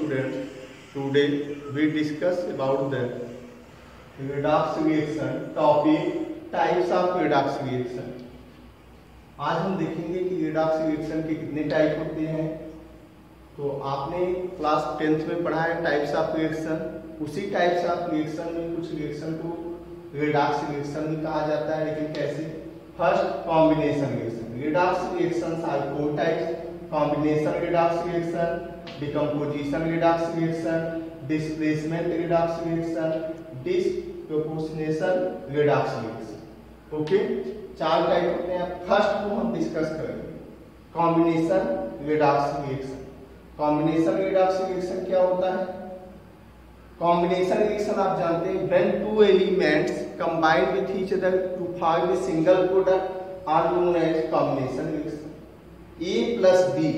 students, today we discuss about the redox reaction topic types of redox reaction। आज हम देखेंगे कि redox reaction के कितने टाइप होते हैं। तो आपने क्लास 10th में पढ़ा है टाइप्स ऑफ रिएक्शन, उसी टाइप्स ऑफ रिएक्शन में कुछ रिएक्शन को redox रिएक्शन भी कहा जाता है, लेकिन कैसे? First combination reaction. redox reactions are four types: combination redox reaction, decomposition redox reaction, displacement redox reaction, disproportionation redox reaction। Okay, चार टाइप होते हैं। फर्स्ट को हम डिस्कस करेंगे, combination redox reaction। Combination redox reaction क्या होता है? कॉम्बिनेशन रिएक्शन आप जानते हैं, when two elements combine with each other to form a single product are known as combination reaction। A plus B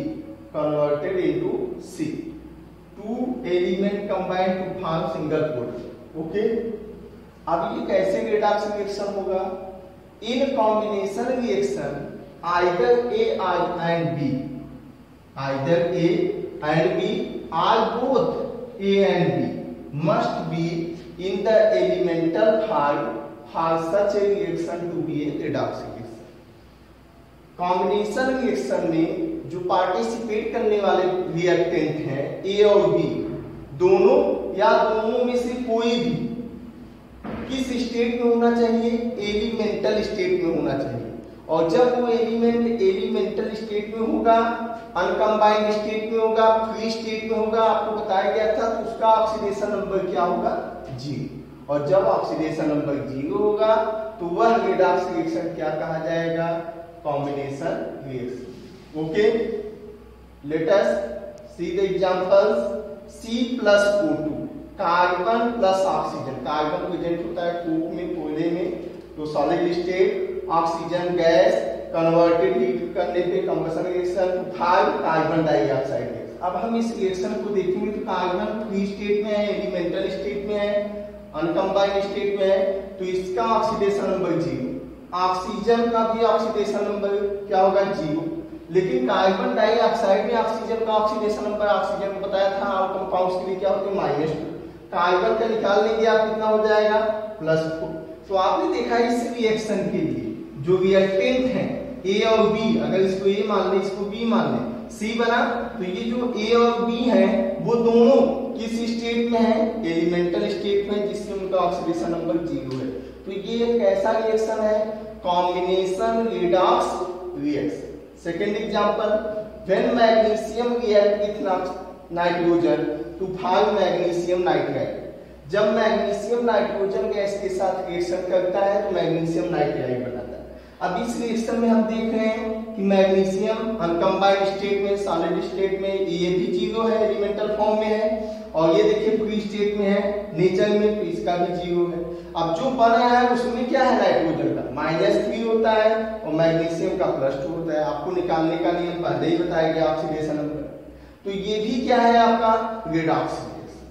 converted into C, two element combined to form single product। Okay, अब ये कैसे redox reaction होगा? In combination reaction either A and B, either A and B or both A and B must be in the elemental form for such a reaction to be a redox reaction। Combination reaction में जो participate करने वाले reactant हैं ए और B, दोनों या दोनों में से कोई भी किस स्टेट में होना चाहिए? एलिमेंटल स्टेट में होना चाहिए। और जब वो एलिमेंट एलिमेंटल स्टेट में होगा, अनकंबाइंड स्टेट में होगा, फ्री स्टेट में होगा, आपको बताया गया था, तो उसका ऑक्सीडेशन नंबर क्या होगा? 0। और जब ऑक्सीडेशन नंबर 0 होगा तो वह रिडॉक्स रिएक्शन क्या कहा जाएगा? Combination reaction. Okay, let us see the examples. C+O2 carbon plus oxygen. Carbon present होता है कोक में, कोयले में, तो solid state, oxygen gas, converted heat करने पे combustion reaction to form carbon dioxide gas. अब हम इस रिएक्शन को देखेंगे तो कार्बन फ्री स्टेट में है, एलिमेंटल स्टेट में है, अनकंबाइंड स्टेट में है, तो इसका ऑक्सीडेशन नंबर 0। ऑक्सीजन का भी ऑक्सीडेशन नंबर क्या होगा? 0। लेकिन कार्बन डाइऑक्साइड में ऑक्सीजन का ऑक्सीडेशन नंबर, ऑक्सीजन को बताया था और कंपाउंड्स के लिए क्या होते हैं? -2। कार्बन का निकाल लेंगे आप, कितना हो जाएगा? +4। तो आपने देखा इस रिएक्शन के लिए जो रिएक्टेंट है ए और बी, अगर इसको ए मान ले, इसको बी मान ले, सी बना, तो ये जो ए और बी है वो दोनों किस स्टेट में है? एलिमेंटल स्टेट में, जिससे उनका ऑक्सीडेशन नंबर 0 है। तो ये एक ऐसा रिएक्शन है combination redox reaction. Second example, when magnesium react with nitrogen to form magnesium nitride. जब मैग्नीशियम नाइट्रोजन गैस के साथ रिएक्शन करता है तो मैग्नीशियम नाइट्राइड बनाता है। अब इस रिएक्शन में हम देख रहे हैं कि मैग्नीशियम अनकंबाइंड स्टेट में, सॉलिड स्टेट में, ये भी 0 है, एलिमेंटल फॉर्म में है, और ये देखिए फ्री स्टेट में है, नेचर में, तो इसका भी 0 है। अब जो बना है उसमें क्या है? नाइट्रोजन का -3 होता है और मैग्नीशियम का +2 होता है। आपको निकालने का नियम पहले ही बताया गया, ऑक्सीडेशन नंबर। तो ये भी क्या है? आपका redox reaction,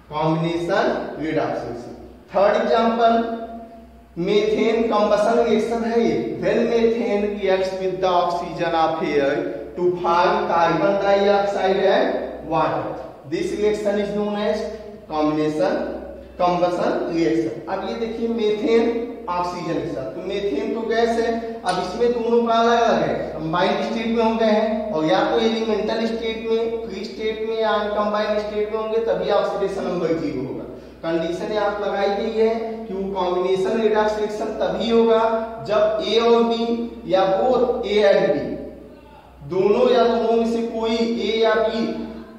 combination redox reaction. Third example, methane combustion reaction है ये। When methane reacts with the oxygen of air to form carbon dioxide and water, this reaction is known as combination combustion reaction. अब ये देखिए methane oxygen के साथ, तो methane तो gas है, अब इसमें दोनों का अलग अलग है, कंबाइंड स्टेट में हो गए हैं, और या तो एलिमेंटल स्टेट में, फ्री स्टेट में, या अनकंबाइंड स्टेट में होंगे, तभी ऑक्सीडेशन नंबर 0 होगा। कंडीशन यहाँ लगाई गई है कि वो कॉम्बिनेशन रिडॉक्स रिएक्शन तभी होगा जब ए और बी या बोथ ए एंड बी, दोनों या दोनों में से कोई ए या बी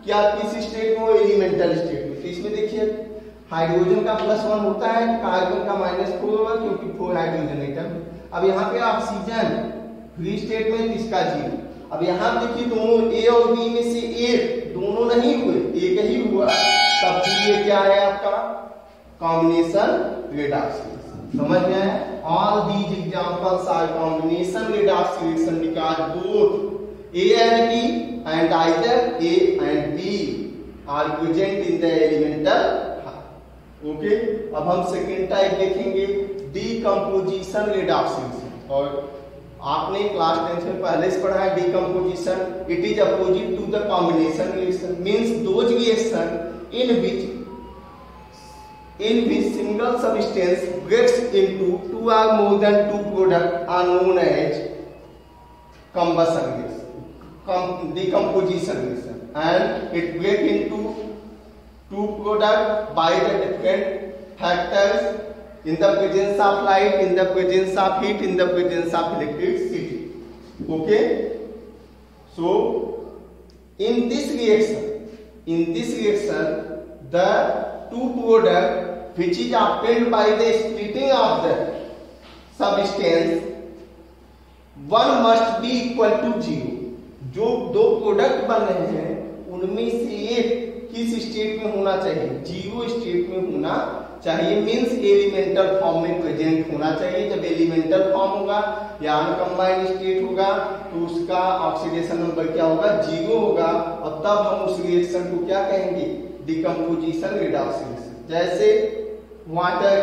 क्या किस स्टेट में हो? एलिमेंटल स्टेट में। तो इसमें देखिए हाइड्रोजन का +1 होता है, कार्बन का -4 होगा, क्योंकि 4 हाइड्रोजन एटम। अब यहाँ पे ऑक्सीजन फ्री स्टेट में, इसका 0। अब यहाँ देखिए दोनों ए और बी में से एक, दोनों नहीं हुए, एक ही हुआ, तब ये क्या है? आपका कॉम्बिनेशन रिडॉक्स रिएक्शन। समझ में आया? All these examples are combination redox reaction because both A and B and either A and B are present in the elemental. Okay, अब हम सेकेंड टाइप देखेंगे, डीकंपोजिशन रिडॉक्स रिएक्शन। और आपने class 10th में पहले से पढ़ा है decomposition. It is opposite to the combination reaction, means those reaction in which single substance breaks into two or more than two products are known as combustion reaction, decomposition reaction, and it break into two products by the different factors in the presence of light, in the presence of heat, in the presence of electricity. Okay, so in this reaction the two products which is obtained by the splitting of the substance, one must be equal to 0. जो दो product बन रहे हैं उनमें से एक किस state में होना चाहिए? जीरो स्टेट में होना चाहिए, मींस एलिमेंटल फॉर्म में प्रेजेंट होना चाहिए. जब एलिमेंटल फॉर्म होगा या अनकंबाइंड स्टेट होगा तो उसका ऑक्सीडेशन नंबर क्या होगा? 0 होगा. और तब हम उस रिएक्शन को क्या कहेंगे? Decomposition redox reaction. जैसे water,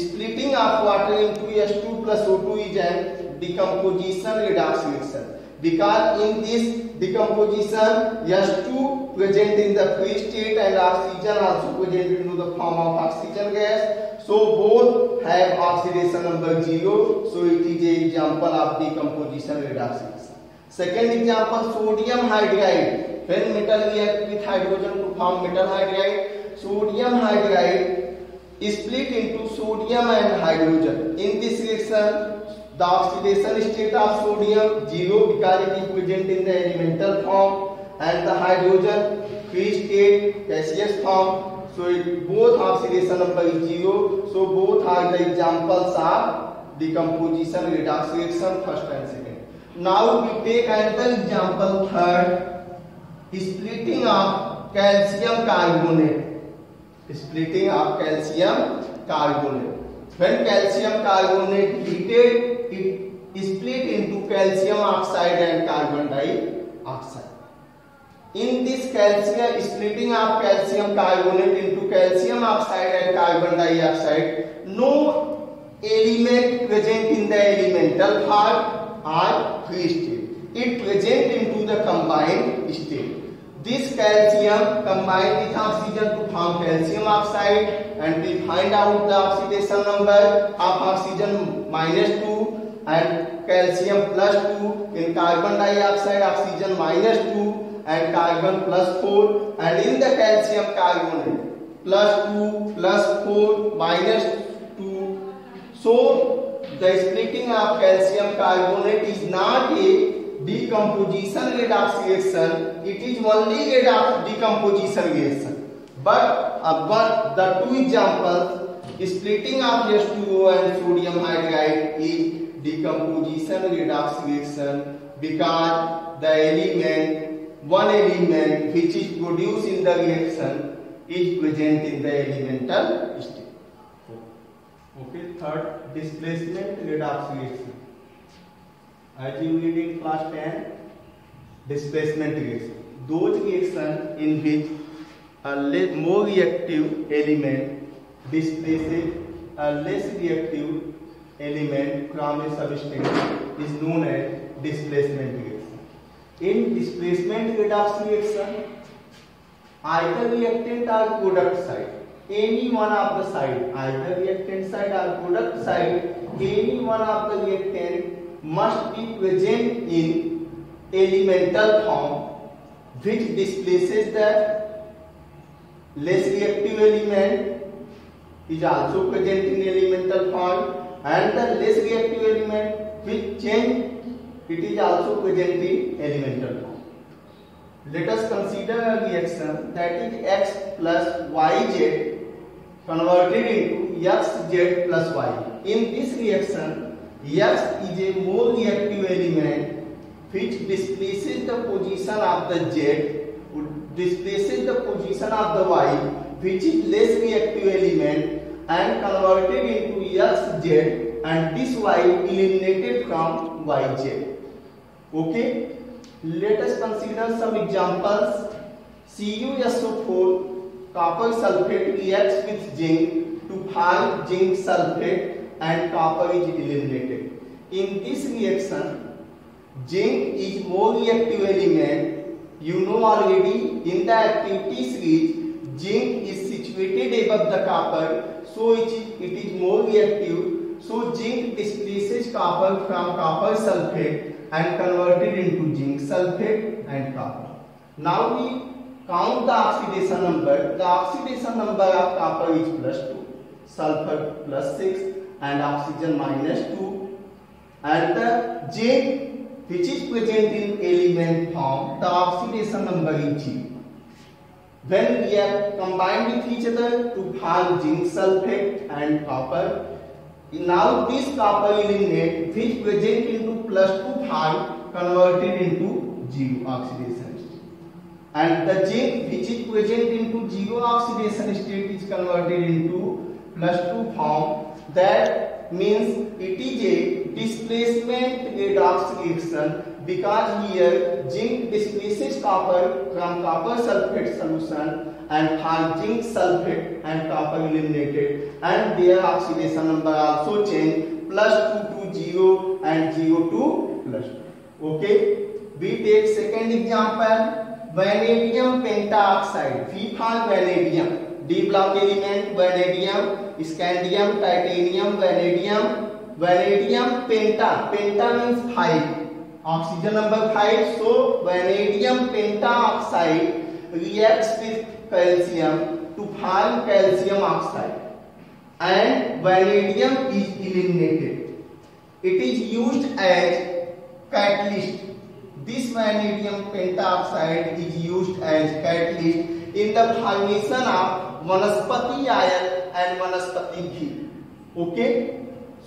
splitting of water into H2 plus O2 is an decomposition redox reaction, because in this decomposition H2 present in the free state and oxygen also present into the form of oxygen gas, so both have oxidation number 0, so it is a example of decomposition redox reaction. Second example, sodium hydride. When metal react with hydrogen to form metal hydride, sodium hydride is split into sodium and hydrogen. In this reaction, the oxidation state of sodium 0 because it is present in the elemental form, and the hydrogen free state gaseous form. So both oxidation number is 0. So both are the examples of decomposition redox reaction, first and second. Now we take another example, third, splitting of calcium carbonate. Splitting of calcium carbonate. When calcium carbonate heated, it split into calcium oxide and carbon dioxide. In this splitting of calcium carbonate into calcium oxide and carbon dioxide, no element present in the elemental part are free state. It present into the combined state. This calcium combined with oxygen to form calcium oxide, and we find out the oxidation number of oxygen -2 and calcium +2. In carbon dioxide, oxygen -2 and carbon +4, and in the calcium carbonate +2 +4 -2. So the splitting of calcium carbonate is not a decomposition redox reaction, it is only a decomposition reaction. But the two examples, splitting of H2O and sodium hydride, is decomposition redox reaction because the one element which is produced in the reaction is present in the elemental state. Okay, third, displacement redox reaction. As you read in class 10, displacement reaction. Those reactions in which a more reactive element displaces a less reactive element from a substance is known as displacement reaction. In displacement redox reaction, either reactant or product side, any one of the side, either reactant side or product side, any one of the reactant must be present in elemental form which displaces the less reactive element is also present in elemental form, and the less reactive element which change it is also present in elemental form. Let us consider a reaction that is x plus yz converted into xz plus y. In this reaction, X is a more reactive element which displaces the position of the Z, displaces the position of the Y, which is less reactive element, and converted into XZ, and this Y eliminated from YZ. Okay, let us consider some examples. CuSO4 copper sulfate reacts with zinc to form zinc sulfate, and copper is eliminated. in this reaction, zinc is more reactive element. You know already in the activity series, zinc is situated above the copper, so it is more reactive. So zinc displaces copper from copper sulfate and converted into zinc sulfate and copper. Now we count the oxidation number. The oxidation number of copper is +2, sulfur +6 and oxygen -2. And the zinc which is present in element form, the oxidation number is 0. When we are combined with each other to form zinc sulfate and copper, now this copper eliminate which present into +2 form converted into 0 oxidation state, and the zinc which is present into 0 oxidation state is converted into +2 form. That means it is a displacement redox reaction, because here zinc displaces copper from copper sulfate solution and form zinc sulfate and copper eliminated, and their oxidation number also change, +2 to 0 and 0 to +2. Okay, we take second example, vanadium pentaoxide. We found vanadium, D block element, vanadium, scandium, titanium, vanadium penta. Penta means 5, oxygen number 5. So vanadium pentaoxide reacts with calcium to form calcium oxide, and vanadium is eliminated. It is used as catalyst. This vanadium pentaoxide is used as catalyst in the formation of vanaspati oil and vanaspati ghee. Okay,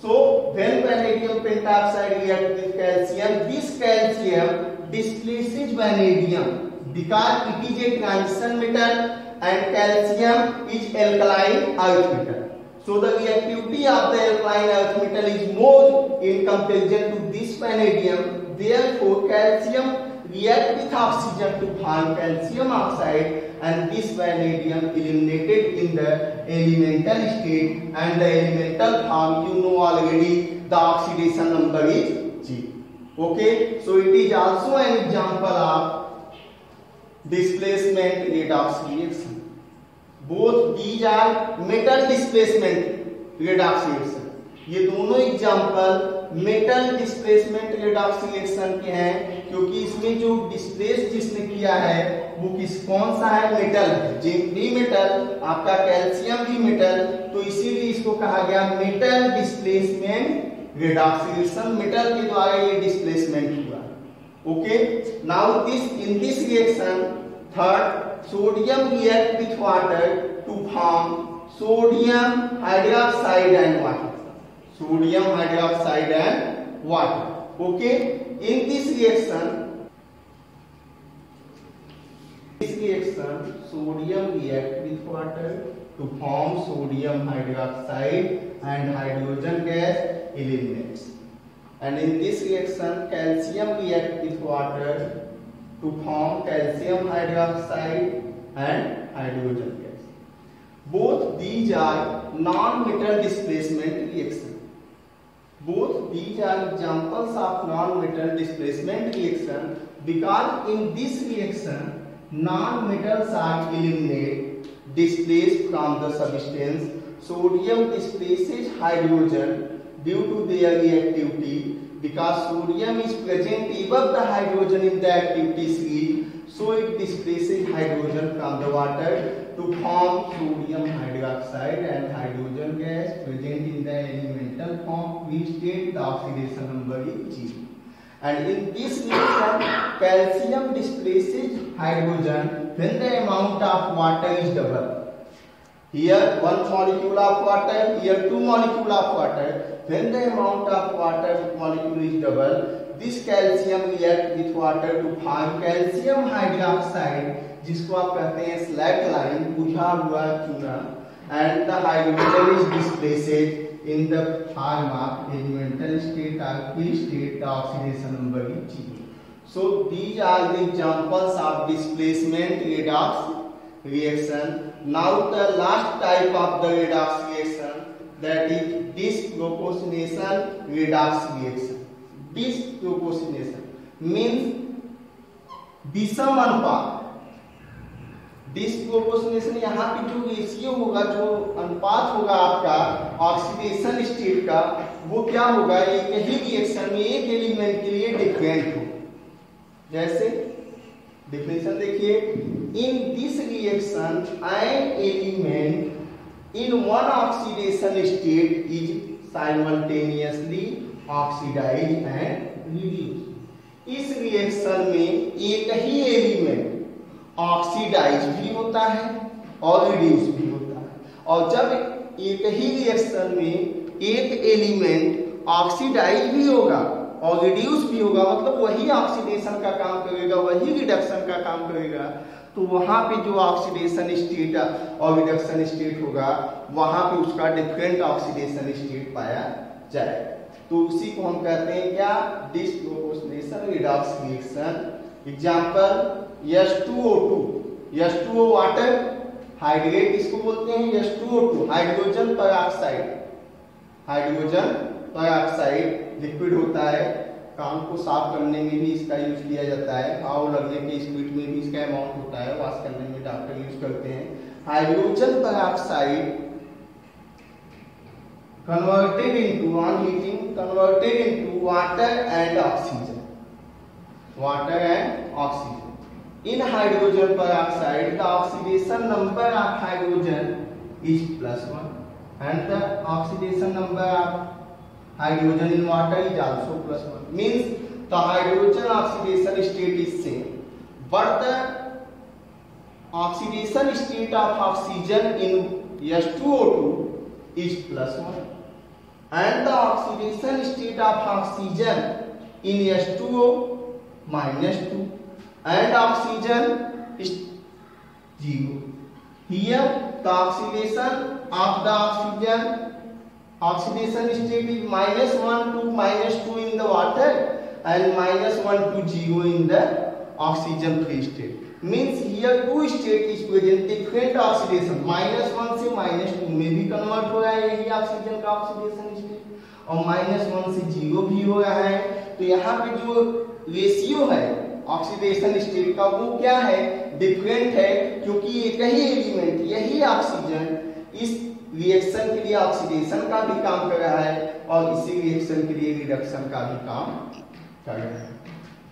so when vanadium pentaoxide reacts with calcium, this calcium displaces vanadium because it is a transition metal and calcium is alkaline earth metal. So the reactivity of the alkaline earth metal is more in comparison to this vanadium. Therefore, calcium reacts with oxygen to form calcium oxide, and this vanadium eliminated in the elemental state, and the elemental form you know already, the oxidation number is 0. Okay, so it is also an example of displacement redox reaction. Both these are metal displacement redox reaction. ये दोनों example metal displacement redox reaction के हैं, क्योंकि इसमें जो displace जिसने किया है वो कौन सा है, मेटल है। जिंक भी मेटल, आपका कैल्शियम भी मेटल, तो इसीलिए इसको कहा गया metal displacement redox reaction. Metal के द्वारा ये डिस्प्लेसमेंट हुआ। Okay, now in this reaction third, sodium react with water to form sodium hydroxide and water. Sodium hydroxide and water. Okay, in this reaction sodium react with water to form sodium hydroxide and hydrogen gas eliminates. And in this reaction calcium react with water to form calcium hydroxide and hydrogen gas. Both these are non-metal displacement reactions. Both these are examples of non-metal displacement reaction, because in this reaction non-metals are eliminated, displaced from the substance. Sodium displaces hydrogen due to their reactivity, because sodium is present above the hydrogen in the activity series, so it displaces hydrogen from the water to form sodium hydroxide and hydrogen gas present in the elemental form. We state the oxidation number is 0. And in this reaction calcium displaces hydrogen when the amount of water is double. Here 1 molecule of water, here 2 molecule of water. When the amount of water molecule is double, this calcium react with water to form calcium hydroxide, जिसको आप कहते हैं slack line, बुझा हुआ चूना, and the hydrogen is displaced in the form of elemental state or free state. The oxidation number is 0. So these are the examples of displacement redox reaction. Now the last type of the redox reaction, that is disproportionation redox reaction. Disproportionation means विषम अनुपात। Disproportionation यहाँ पे जो ratio होगा, जो अनुपात होगा आपका ऑक्सीडेशन स्टेट का, वो क्या होगा, एक ही रिएक्शन में एक एलिमेंट के लिए डिफरेंट हो। जैसे डिफिनेशन देखिए, in this reaction an element in one oxidation state is simultaneously oxidize and reduce. इस रिएक्शन में एक ही एलिमेंट ऑक्सीडाइज भी होता है और रिड्यूस भी होता है। और जब एक ही रिएक्शन में एक एलिमेंट ऑक्सीडाइज भी होगा और रिड्यूस भी होगा, मतलब वही ऑक्सीडेशन का काम करेगा, वही रिडक्शन का काम करेगा, तो वहां पे जो ऑक्सीडेशन स्टेट और रिडक्शन स्टेट होगा, वहां पे उसका डिफरेंट ऑक्सीडेशन स्टेट पाया जाएगा। तो उसी को हम कहते हैं क्या, disproportionation Redux reaction. Example H2O2, H2O water, hydrate इसको बोलते हैं, H2O2 hydrogen peroxide. Hydrogen peroxide liquid होता है, काम को साफ करने में भी इसका यूज किया जाता है, घाव लगने के स्पीड में भी इसका अमाउंट होता है, वॉश करने में डॉक्टर यूज करते हैं। Hydrogen peroxide converted into on heating converted into water and oxygen. Water and oxygen. In hydrogen peroxide, the oxidation number of hydrogen is +1 and the oxidation number of hydrogen in water is also +1. Means the hydrogen oxidation state is same, but the oxidation state of oxygen in H2O2 is +1 and the oxidation state of oxygen in H2O -2. And oxygen is 0. Here the oxidation of the oxidation state is -1 to -2 in the water and -1 to 0 in the oxygen free state. Means here two state is present, different oxidation, -1 से -2 में भी convert हो रहा है यही oxygen का oxidation state, और -1 से 0 भी हो रहा है। तो यहाँ पे जो रेशियो है ऑक्सीडेशन स्टेट का, वो क्या है, डिफरेंट है, क्योंकि एक ही एलिमेंट, यही ऑक्सीजन इस रिएक्शन के लिए ऑक्सीडेशन का भी काम कर रहा है और इसी रिएक्शन के लिए रिडक्शन का भी काम कर रहा है।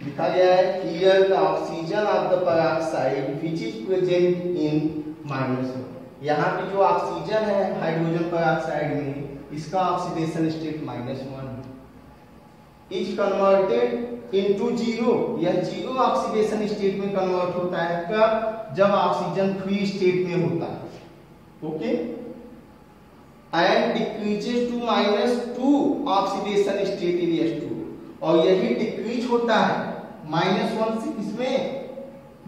लिखा गया है here the oxygen of the peroxide which is present in -1। यहाँ पे जो ऑक्सीजन है हाइड्रोजन पेरोक्साइड में, इसका oxidation state -1 is converted into 0। यह 0 ऑक्सीडेशन स्टेट में कन्वर्ट होता है कब, जब ऑक्सीजन फ्री स्टेट में होता है। Okay, and decreases to -2 oxidation state in H2, और यही डिक्रीज होता है -1 से इसमें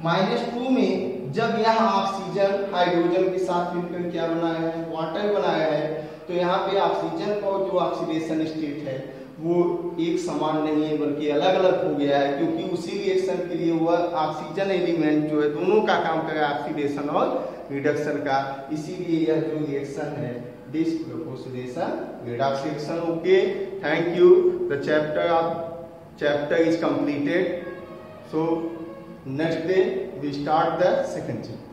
-2 में, जब यहाँ ऑक्सीजन हाइड्रोजन के साथ मिलकर क्या बनाया है, वाटर बनाया है। तो यहाँ पे ऑक्सीजन का जो ऑक्सीडेशन स्टेट है वो एक समान नहीं है, बल्कि अलग अलग हो गया है, क्योंकि उसी रिएक्शन के लिए वह ऑक्सीजन एलिमेंट जो है दोनों का काम करेगा, ऑक्सीडेशन और रिडक्शन का। इसीलिए यह जो रिएक्शन है disproportionation Redux reaction. Okay, thank you. The chapter is completed. So next day we start the second chapter.